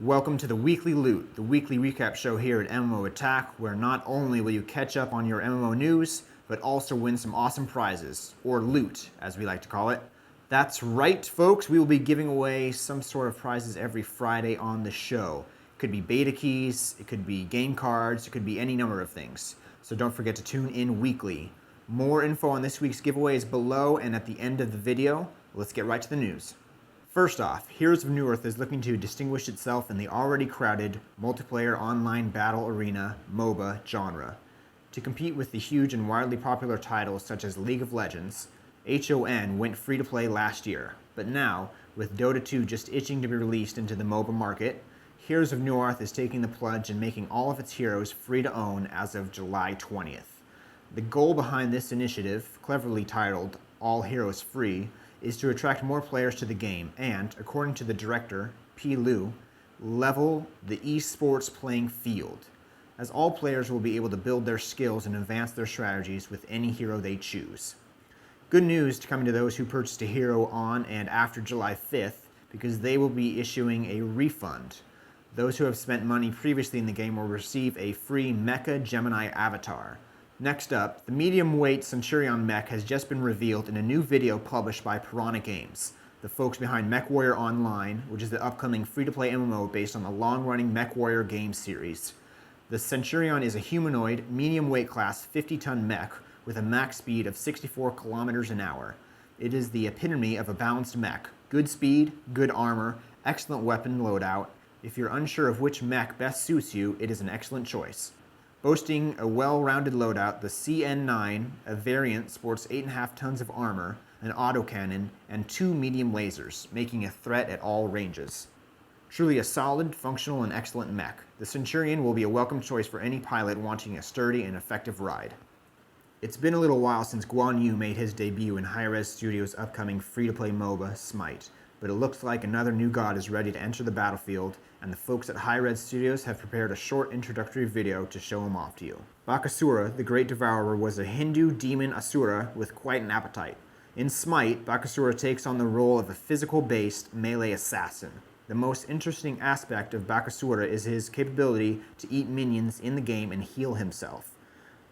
Welcome to the Weekly Loot, the weekly recap show here at MMO Attack, where not only will you catch up on your MMO news, but also win some awesome prizes, or loot, as we like to call it. That's right, folks, we will be giving away some sort of prizes every Friday on the show. It could be beta keys, it could be game cards, it could be any number of things. So don't forget to tune in weekly. More info on this week's giveaway is below and at the end of the video. Let's get right to the news. First off, Heroes of Newerth is looking to distinguish itself in the already crowded multiplayer online battle arena MOBA genre. To compete with the huge and widely popular titles such as League of Legends, HON went free to play last year, but now, with Dota 2 just itching to be released into the MOBA market, Heroes of Newerth is taking the plunge and making all of its heroes free to own as of July 20th. The goal behind this initiative, cleverly titled All Heroes Free, is to attract more players to the game and, according to the director, P. Liu, level the esports playing field, as all players will be able to build their skills and advance their strategies with any hero they choose. Good news coming to those who purchased a hero on and after July 5th, because they will be issuing a refund. Those who have spent money previously in the game will receive a free Mecha Gemini avatar. Next up, the medium-weight Centurion mech has just been revealed in a new video published by Piranha Games, the folks behind MechWarrior Online, which is the upcoming free-to-play MMO based on the long-running MechWarrior game series. The Centurion is a humanoid, medium-weight class 50-ton mech with a max speed of 64 kilometers an hour. It is the epitome of a balanced mech. Good speed, good armor, excellent weapon loadout. If you're unsure of which mech best suits you, it is an excellent choice. Boasting a well-rounded loadout, the CN9, a variant, sports 8.5 tons of armor, an autocannon, and 2 medium lasers, making a threat at all ranges. Truly a solid, functional, and excellent mech, the Centurion will be a welcome choice for any pilot wanting a sturdy and effective ride. It's been a little while since Guan Yu made his debut in hi-rez Studios' upcoming free-to-play MOBA, SMITE, but it looks like another new god is ready to enter the battlefield, and the folks at hi-rez Studios have prepared a short introductory video to show him off to you. Bakasura, the Great Devourer, was a Hindu demon Asura with quite an appetite. In SMITE, Bakasura takes on the role of a physical-based melee assassin. The most interesting aspect of Bakasura is his capability to eat minions in the game and heal himself.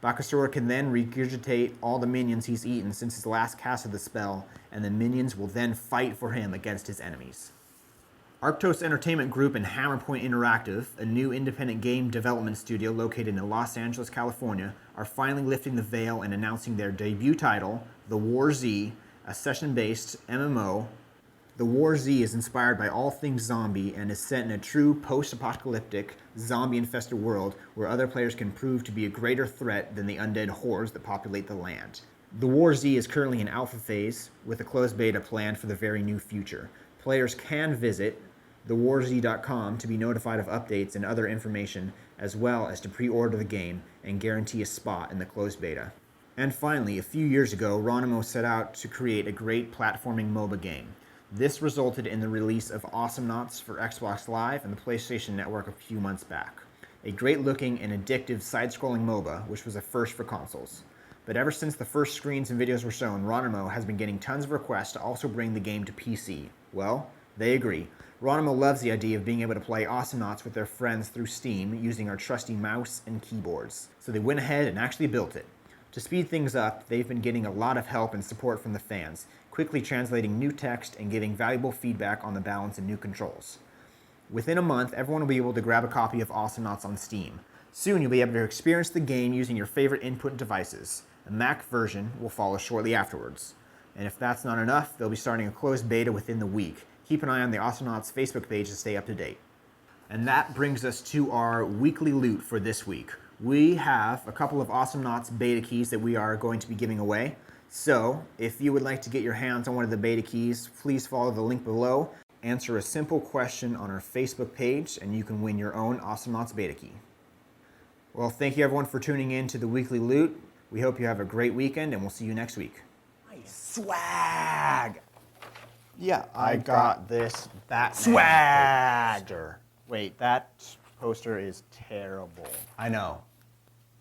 Bakasura can then regurgitate all the minions he's eaten since his last cast of the spell, and the minions will then fight for him against his enemies. Arctos Entertainment Group and Hammerpoint Interactive, a new independent game development studio located in Los Angeles, California, are finally lifting the veil and announcing their debut title, The War Z, a session-based MMO. The War Z is inspired by all things zombie and is set in a true post-apocalyptic, zombie-infested world where other players can prove to be a greater threat than the undead hordes that populate the land. The War Z is currently in alpha phase, with a closed beta planned for the very near future. Players can visit thewarz.com to be notified of updates and other information, as well as to pre-order the game and guarantee a spot in the closed beta. And finally, a few years ago, Ronimo set out to create a great platforming MOBA game. This resulted in the release of Awesomenauts for Xbox Live and the PlayStation Network a few months back. A great-looking and addictive side-scrolling MOBA, which was a first for consoles. But ever since the first screens and videos were shown, Ronimo has been getting tons of requests to also bring the game to PC. Well, they agree. Ronimo loves the idea of being able to play Awesomenauts with their friends through Steam using our trusty mouse and keyboards. So they went ahead and actually built it. To speed things up, they've been getting a lot of help and support from the fans, quickly translating new text and giving valuable feedback on the balance and new controls. Within a month, everyone will be able to grab a copy of Awesomenauts on Steam. Soon you'll be able to experience the game using your favorite input devices. A Mac version will follow shortly afterwards. And if that's not enough, they'll be starting a closed beta within the week. Keep an eye on the Awesomenauts Facebook page to stay up to date. And that brings us to our weekly loot for this week. We have a couple of Awesomenauts beta keys that we are going to be giving away. So, if you would like to get your hands on one of the beta keys, please follow the link below, answer a simple question on our Facebook page, and you can win your own Awesomenauts beta key. Well, thank you everyone for tuning in to the Weekly Loot. We hope you have a great weekend, and we'll see you next week. Nice swag! Yeah, I got this Batman poster. Wait, that poster is terrible. I know.